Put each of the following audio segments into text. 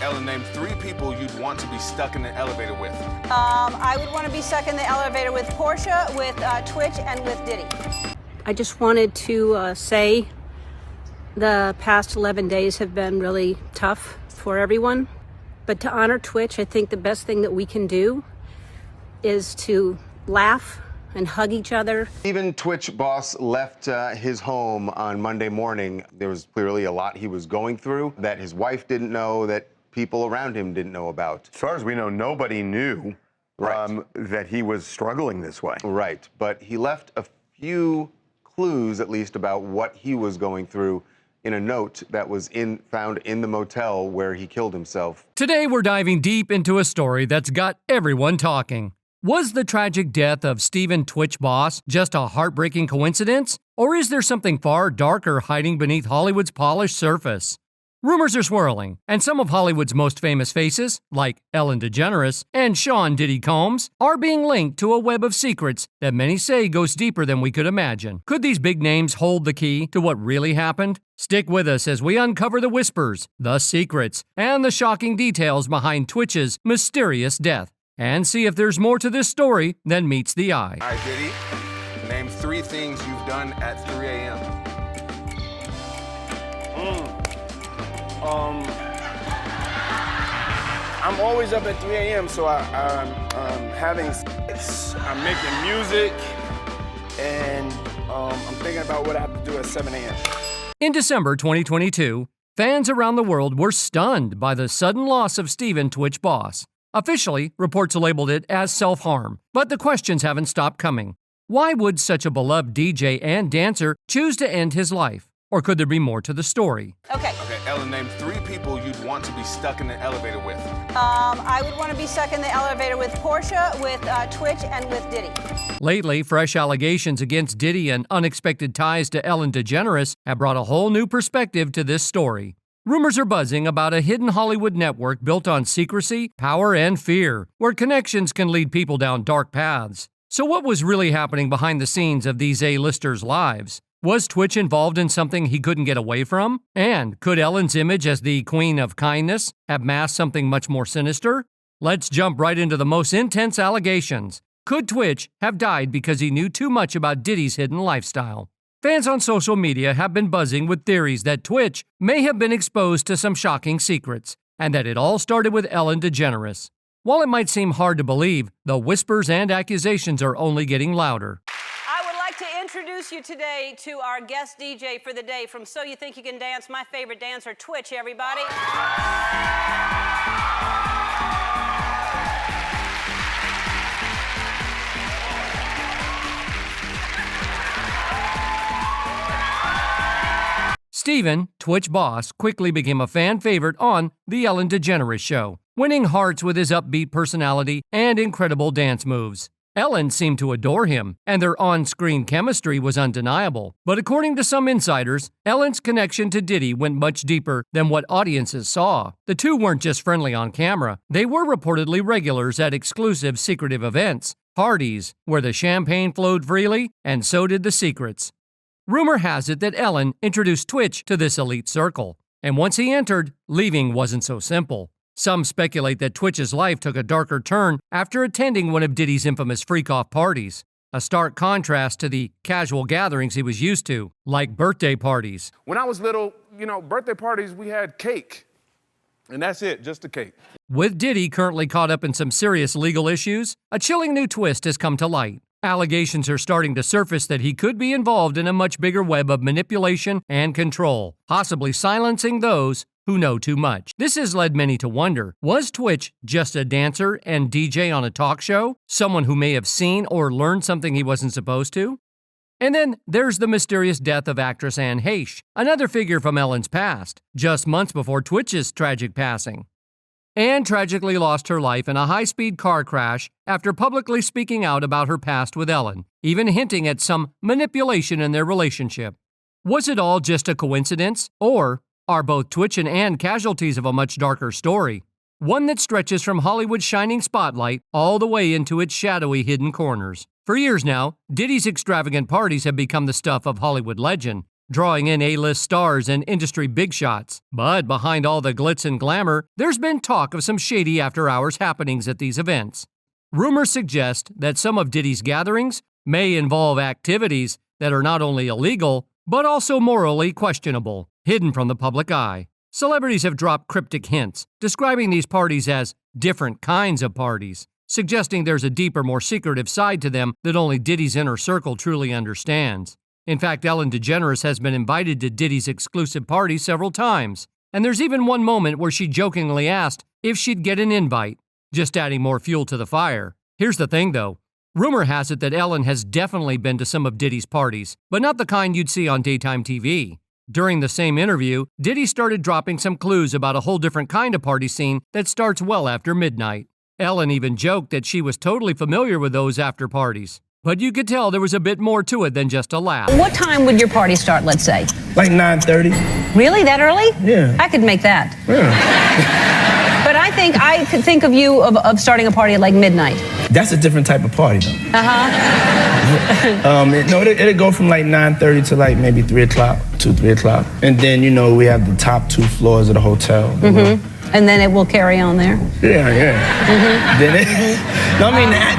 Ellen, name 3 people you'd want to be stuck in the elevator with. I would want to be stuck in the elevator with Portia, with Twitch, and with Diddy. I just wanted to say the past 11 days have been really tough for everyone. But to honor Twitch, I think the best thing that we can do is to laugh and hug each other. Even Twitch boss left his home on Monday morning. There was clearly a lot he was going through that his wife didn't know, that people around him didn't know about. As far as we know, nobody knew that he was struggling this way. Right, but he left a few clues, at least, about what he was going through in a note that was found in the motel where he killed himself. Today we're diving deep into a story that's got everyone talking. Was the tragic death of Steven Twitch Boss just a heartbreaking coincidence? Or is there something far darker hiding beneath Hollywood's polished surface? Rumors are swirling, and some of Hollywood's most famous faces, like Ellen DeGeneres and Sean Diddy Combs, are being linked to a web of secrets that many say goes deeper than we could imagine. Could these big names hold the key to what really happened? Stick with us as we uncover the whispers, the secrets, and the shocking details behind Twitch's mysterious death, and see if there's more to this story than meets the eye. All right, Diddy, name 3 things you've done at 3 a.m. I'm always up at 3 a.m., so I'm having sex, I'm making music, and I'm thinking about what I have to do at 7 a.m. In December 2022, fans around the world were stunned by the sudden loss of Steven Twitch Boss. Officially, reports labeled it as self-harm, but the questions haven't stopped coming. Why would such a beloved DJ and dancer choose to end his life? Or could there be more to the story? Okay. Okay, Ellen, name 3 people you'd want to be stuck in the elevator with. I would want to be stuck in the elevator with Portia, with Twitch, and with Diddy. Lately, fresh allegations against Diddy and unexpected ties to Ellen DeGeneres have brought a whole new perspective to this story. Rumors are buzzing about a hidden Hollywood network built on secrecy, power, and fear, where connections can lead people down dark paths. So what was really happening behind the scenes of these A-listers' lives? Was Twitch involved in something he couldn't get away from? And could Ellen's image as the Queen of Kindness have masked something much more sinister? Let's jump right into the most intense allegations. Could Twitch have died because he knew too much about Diddy's hidden lifestyle? Fans on social media have been buzzing with theories that Twitch may have been exposed to some shocking secrets, and that it all started with Ellen DeGeneres. While it might seem hard to believe, the whispers and accusations are only getting louder. I would like to introduce you today to our guest DJ for the day from So You Think You Can Dance, my favorite dancer, Twitch, everybody. Steven, Twitch Boss, quickly became a fan favorite on The Ellen DeGeneres Show, winning hearts with his upbeat personality and incredible dance moves. Ellen seemed to adore him, and their on-screen chemistry was undeniable. But according to some insiders, Ellen's connection to Diddy went much deeper than what audiences saw. The two weren't just friendly on camera, they were reportedly regulars at exclusive secretive events, parties, where the champagne flowed freely, and so did the secrets. Rumor has it that Ellen introduced Twitch to this elite circle, and once he entered, leaving wasn't so simple. Some speculate that Twitch's life took a darker turn after attending one of Diddy's infamous freak-off parties, a stark contrast to the casual gatherings he was used to, like birthday parties. When I was little, birthday parties, we had cake. And that's it, just the cake. With Diddy currently caught up in some serious legal issues, a chilling new twist has come to light. Allegations are starting to surface that he could be involved in a much bigger web of manipulation and control, possibly silencing those who know too much. This has led many to wonder, was Twitch just a dancer and DJ on a talk show? Someone who may have seen or learned something he wasn't supposed to? And then there's the mysterious death of actress Anne Heche, another figure from Ellen's past, just months before Twitch's tragic passing. Anne tragically lost her life in a high-speed car crash after publicly speaking out about her past with Ellen, even hinting at some manipulation in their relationship. Was it all just a coincidence, or are both Twitch and Anne casualties of a much darker story? One that stretches from Hollywood's shining spotlight all the way into its shadowy hidden corners. For years now, Diddy's extravagant parties have become the stuff of Hollywood legend, drawing in A-list stars and industry big shots. But behind all the glitz and glamour, there's been talk of some shady after-hours happenings at these events. Rumors suggest that some of Diddy's gatherings may involve activities that are not only illegal, but also morally questionable, hidden from the public eye. Celebrities have dropped cryptic hints, describing these parties as different kinds of parties, suggesting there's a deeper, more secretive side to them that only Diddy's inner circle truly understands. In fact, Ellen DeGeneres has been invited to Diddy's exclusive party several times, and there's even one moment where she jokingly asked if she'd get an invite, just adding more fuel to the fire. Here's the thing, though. Rumor has it that Ellen has definitely been to some of Diddy's parties, but not the kind you'd see on daytime TV. During the same interview, Diddy started dropping some clues about a whole different kind of party scene that starts well after midnight. Ellen even joked that she was totally familiar with those after parties. But you could tell there was a bit more to it than just a laugh. What time would your party start, let's say? Like 9:30. Really? That early? Yeah. I could make that. Yeah. But I could think of you of starting a party at like midnight. That's a different type of party, though. Uh-huh. It'll go from like 9:30 to like maybe 3 o'clock, 3 o'clock. And then, we have the top 2 floors of the hotel. And then it will carry on there. Yeah. Then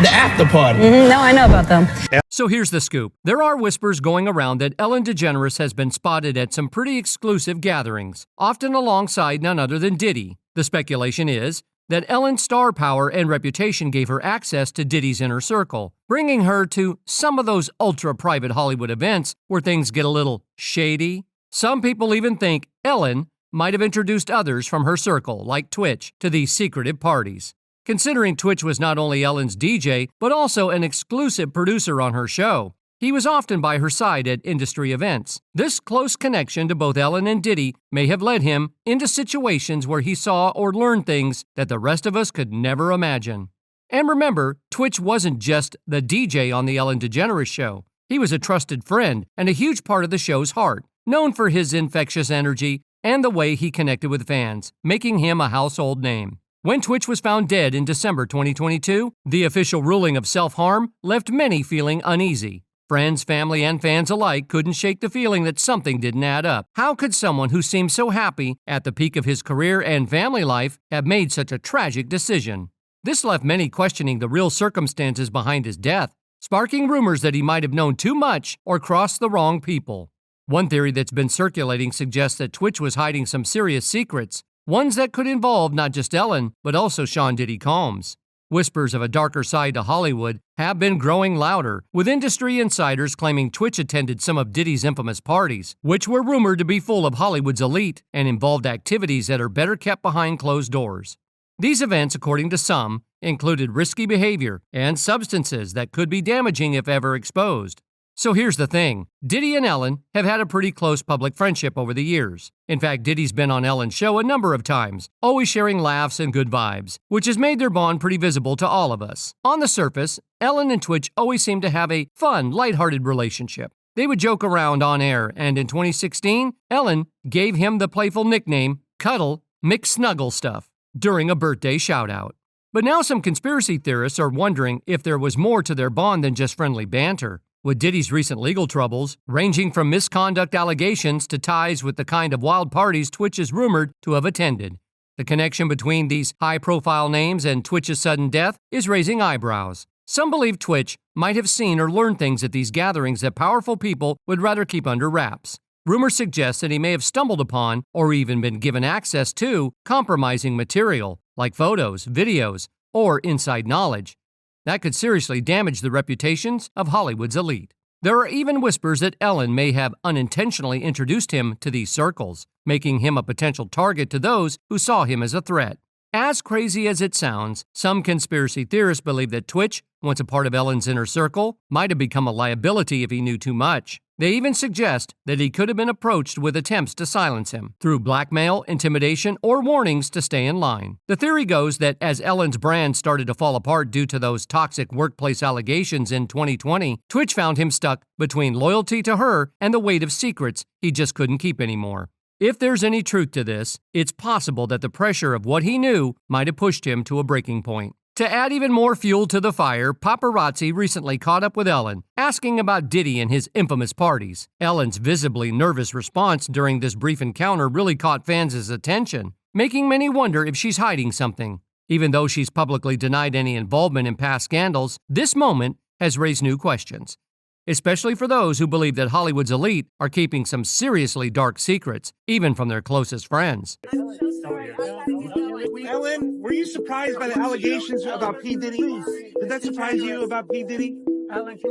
the after party. No, I know about them. So here's the scoop. There are whispers going around that Ellen DeGeneres has been spotted at some pretty exclusive gatherings, often alongside none other than Diddy. The speculation is that Ellen's star power and reputation gave her access to Diddy's inner circle, bringing her to some of those ultra-private Hollywood events where things get a little shady. Some people even think Ellen might have introduced others from her circle, like Twitch, to these secretive parties. Considering Twitch was not only Ellen's DJ, but also an exclusive producer on her show, he was often by her side at industry events. This close connection to both Ellen and Diddy may have led him into situations where he saw or learned things that the rest of us could never imagine. And remember, Twitch wasn't just the DJ on the Ellen DeGeneres show. He was a trusted friend and a huge part of the show's heart, known for his infectious energy and the way he connected with fans, making him a household name. When Twitch was found dead in December 2022, the official ruling of self-harm left many feeling uneasy. Friends, family, and fans alike couldn't shake the feeling that something didn't add up. How could someone who seemed so happy at the peak of his career and family life have made such a tragic decision? This left many questioning the real circumstances behind his death, sparking rumors that he might have known too much or crossed the wrong people. One theory that's been circulating suggests that Twitch was hiding some serious secrets, ones that could involve not just Ellen, but also Sean Diddy Combs. Whispers of a darker side to Hollywood have been growing louder, with industry insiders claiming Twitch attended some of Diddy's infamous parties, which were rumored to be full of Hollywood's elite and involved activities that are better kept behind closed doors. These events, according to some, included risky behavior and substances that could be damaging if ever exposed. So here's the thing. Diddy and Ellen have had a pretty close public friendship over the years. In fact, Diddy's been on Ellen's show a number of times, always sharing laughs and good vibes, which has made their bond pretty visible to all of us. On the surface, Ellen and Twitch always seem to have a fun, lighthearted relationship. They would joke around on air, and in 2016, Ellen gave him the playful nickname Cuddle McSnugglestuff during a birthday shout-out. But now some conspiracy theorists are wondering if there was more to their bond than just friendly banter. With Diddy's recent legal troubles, ranging from misconduct allegations to ties with the kind of wild parties Twitch is rumored to have attended, the connection between these high-profile names and Twitch's sudden death is raising eyebrows. Some believe Twitch might have seen or learned things at these gatherings that powerful people would rather keep under wraps. Rumors suggest that he may have stumbled upon, or even been given access to, compromising material, like photos, videos, or inside knowledge. That could seriously damage the reputations of Hollywood's elite. There are even whispers that Ellen may have unintentionally introduced him to these circles, making him a potential target to those who saw him as a threat. As crazy as it sounds, some conspiracy theorists believe that Twitch, once a part of Ellen's inner circle, might have become a liability if he knew too much. They even suggest that he could have been approached with attempts to silence him, through blackmail, intimidation, or warnings to stay in line. The theory goes that as Ellen's brand started to fall apart due to those toxic workplace allegations in 2020, Twitch found him stuck between loyalty to her and the weight of secrets he just couldn't keep anymore. If there's any truth to this, it's possible that the pressure of what he knew might have pushed him to a breaking point. To add even more fuel to the fire, paparazzi recently caught up with Ellen, asking about Diddy and his infamous parties. Ellen's visibly nervous response during this brief encounter really caught fans' attention, making many wonder if she's hiding something. Even though she's publicly denied any involvement in past scandals, this moment has raised new questions, especially for those who believe that Hollywood's elite are keeping some seriously dark secrets, even from their closest friends. Ellen, were you surprised by the allegations about P. Diddy? Did that surprise you about P. Diddy?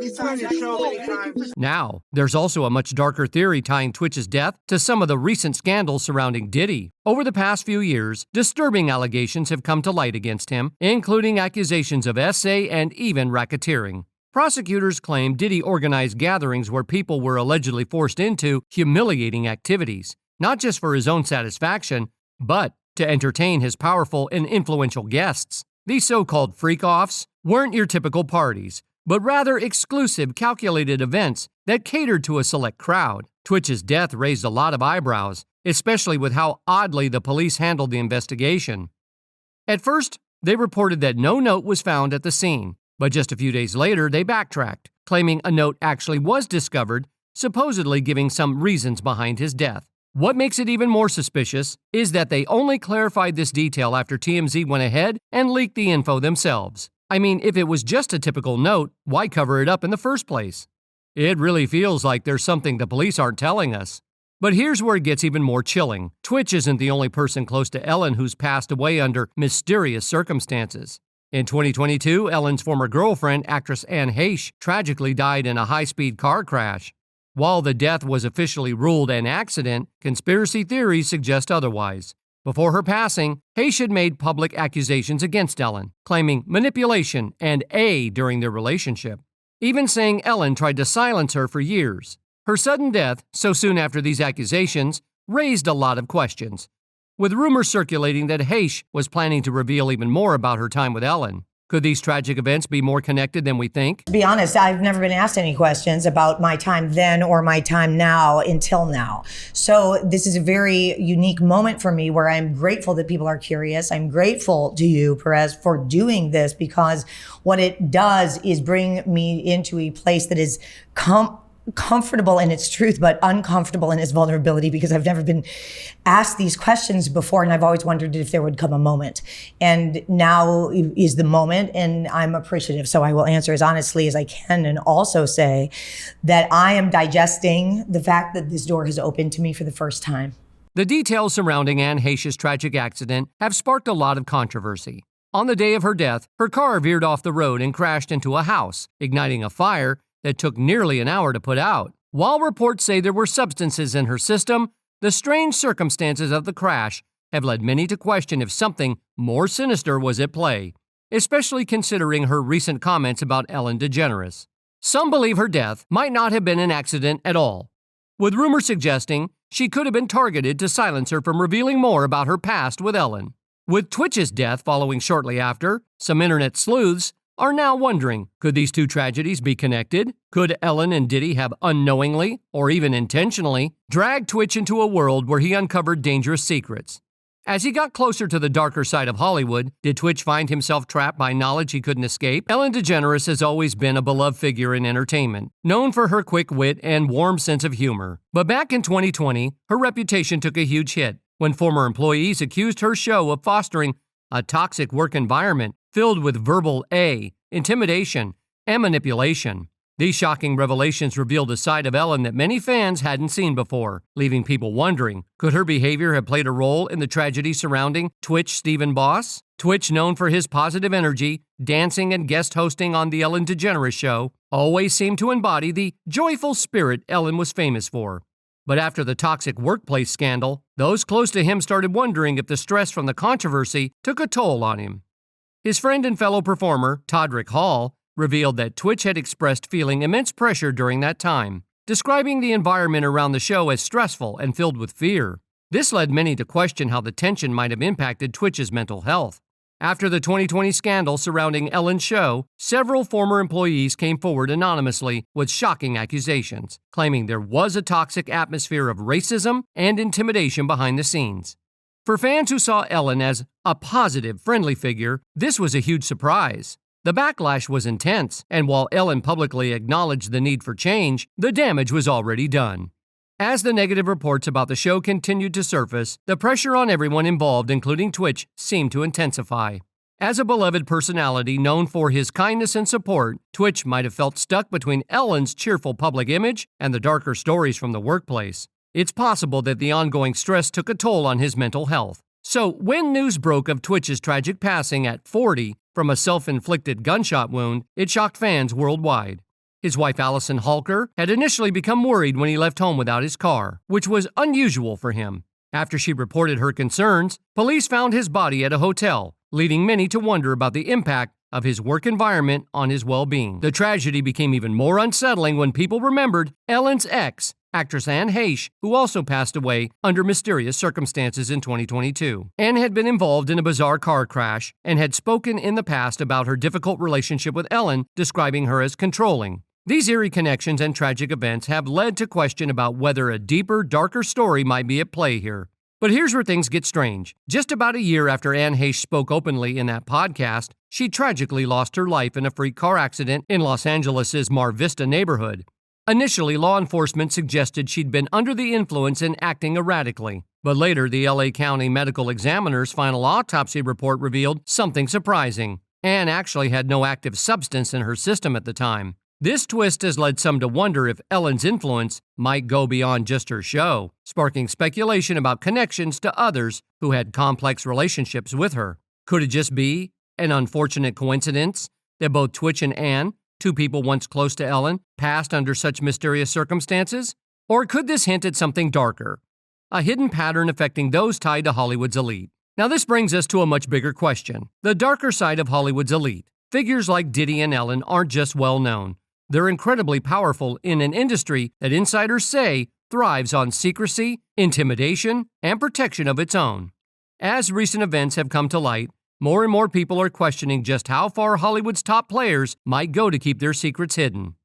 He's been on your show many times. Now, there's also a much darker theory tying Twitch's death to some of the recent scandals surrounding Diddy. Over the past few years, disturbing allegations have come to light against him, including accusations of essay and even racketeering. Prosecutors claim Diddy organized gatherings where people were allegedly forced into humiliating activities, not just for his own satisfaction, but to entertain his powerful and influential guests. These so-called freak-offs weren't your typical parties, but rather exclusive, calculated events that catered to a select crowd. Twitch's death raised a lot of eyebrows, especially with how oddly the police handled the investigation. At first, they reported that no note was found at the scene, but just a few days later, they backtracked, claiming a note actually was discovered, supposedly giving some reasons behind his death. What makes it even more suspicious is that they only clarified this detail after TMZ went ahead and leaked the info themselves. I mean, if it was just a typical note, why cover it up in the first place? It really feels like there's something the police aren't telling us. But here's where it gets even more chilling. Twitch isn't the only person close to Ellen who's passed away under mysterious circumstances. In 2022, Ellen's former girlfriend, actress Anne Heche, tragically died in a high-speed car crash. While the death was officially ruled an accident, conspiracy theories suggest otherwise. Before her passing, Heche had made public accusations against Ellen, claiming manipulation and during their relationship, even saying Ellen tried to silence her for years. Her sudden death, so soon after these accusations, raised a lot of questions, with rumors circulating that Heche was planning to reveal even more about her time with Ellen. Could these tragic events be more connected than we think? To be honest, I've never been asked any questions about my time then or my time now until now. So this is a very unique moment for me where I'm grateful that people are curious. I'm grateful to you, Perez, for doing this, because what it does is bring me into a place that is comfortable in its truth, but uncomfortable in its vulnerability, because I've never been asked these questions before, and I've always wondered if there would come a moment. And now is the moment, and I'm appreciative. So I will answer as honestly as I can, and also say that I am digesting the fact that this door has opened to me for the first time. The details surrounding Anne Heche's tragic accident have sparked a lot of controversy. On the day of her death, her car veered off the road and crashed into a house, igniting a fire that took nearly an hour to put out. While reports say there were substances in her system, the strange circumstances of the crash have led many to question if something more sinister was at play, especially considering her recent comments about Ellen DeGeneres. Some believe her death might not have been an accident at all, with rumors suggesting she could have been targeted to silence her from revealing more about her past with Ellen. With Twitch's death following shortly after, some internet sleuths are now wondering, could these two tragedies be connected? Could Ellen and Diddy have unknowingly, or even intentionally, dragged Twitch into a world where he uncovered dangerous secrets? As he got closer to the darker side of Hollywood, did Twitch find himself trapped by knowledge he couldn't escape? Ellen DeGeneres has always been a beloved figure in entertainment, known for her quick wit and warm sense of humor. But back in 2020, her reputation took a huge hit when former employees accused her show of fostering a toxic work environment filled with verbal intimidation, and manipulation. These shocking revelations revealed a side of Ellen that many fans hadn't seen before, leaving people wondering, could her behavior have played a role in the tragedy surrounding Twitch Stephen Boss? Twitch, known for his positive energy, dancing, and guest hosting on The Ellen DeGeneres Show, always seemed to embody the joyful spirit Ellen was famous for. But after the toxic workplace scandal, those close to him started wondering if the stress from the controversy took a toll on him. His friend and fellow performer, Todrick Hall, revealed that Twitch had expressed feeling immense pressure during that time, describing the environment around the show as stressful and filled with fear. This led many to question how the tension might have impacted Twitch's mental health. After the 2020 scandal surrounding Ellen's show, several former employees came forward anonymously with shocking accusations, claiming there was a toxic atmosphere of racism and intimidation behind the scenes. For fans who saw Ellen as a positive, friendly figure, this was a huge surprise. The backlash was intense, and while Ellen publicly acknowledged the need for change, the damage was already done. As the negative reports about the show continued to surface, the pressure on everyone involved, including Twitch, seemed to intensify. As a beloved personality known for his kindness and support, Twitch might have felt stuck between Ellen's cheerful public image and the darker stories from the workplace. It's possible that the ongoing stress took a toll on his mental health. So, when news broke of Twitch's tragic passing at 40 from a self-inflicted gunshot wound, it shocked fans worldwide. His wife Allison Halker had initially become worried when he left home without his car, which was unusual for him. After she reported her concerns, police found his body at a hotel, leading many to wonder about the impact of his work environment on his well-being. The tragedy became even more unsettling when people remembered Ellen's ex, actress Anne Heche, who also passed away under mysterious circumstances in 2022. Anne had been involved in a bizarre car crash and had spoken in the past about her difficult relationship with Ellen, describing her as controlling. These eerie connections and tragic events have led to question about whether a deeper, darker story might be at play here. But here's where things get strange. Just about a year after Anne Heche spoke openly in that podcast, she tragically lost her life in a freak car accident in Los Angeles' Mar Vista neighborhood. Initially, law enforcement suggested she'd been under the influence and acting erratically. But later, the LA County Medical Examiner's final autopsy report revealed something surprising. Anne actually had no active substance in her system at the time. This twist has led some to wonder if Ellen's influence might go beyond just her show, sparking speculation about connections to others who had complex relationships with her. Could it just be an unfortunate coincidence that both Twitch and Anne, two people once close to Ellen, passed under such mysterious circumstances? Or could this hint at something darker, a hidden pattern affecting those tied to Hollywood's elite? Now this brings us to a much bigger question, the darker side of Hollywood's elite. Figures like Diddy and Ellen aren't just well known. They're incredibly powerful in an industry that insiders say thrives on secrecy, intimidation, and protection of its own. As recent events have come to light, more and more people are questioning just how far Hollywood's top players might go to keep their secrets hidden.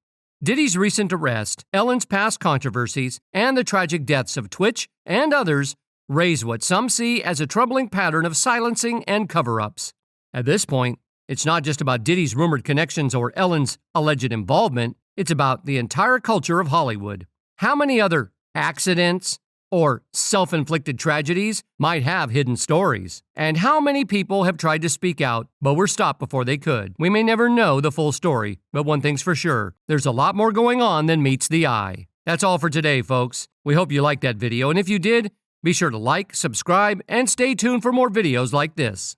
Diddy's recent arrest, Ellen's past controversies, and the tragic deaths of Twitch and others raise what some see as a troubling pattern of silencing and cover-ups. At this point, it's not just about Diddy's rumored connections or Ellen's alleged involvement, it's about the entire culture of Hollywood. How many other accidents or self-inflicted tragedies might have hidden stories? And how many people have tried to speak out, but were stopped before they could? We may never know the full story, but one thing's for sure, there's a lot more going on than meets the eye. That's all for today, folks. We hope you liked that video, and if you did, be sure to like, subscribe, and stay tuned for more videos like this.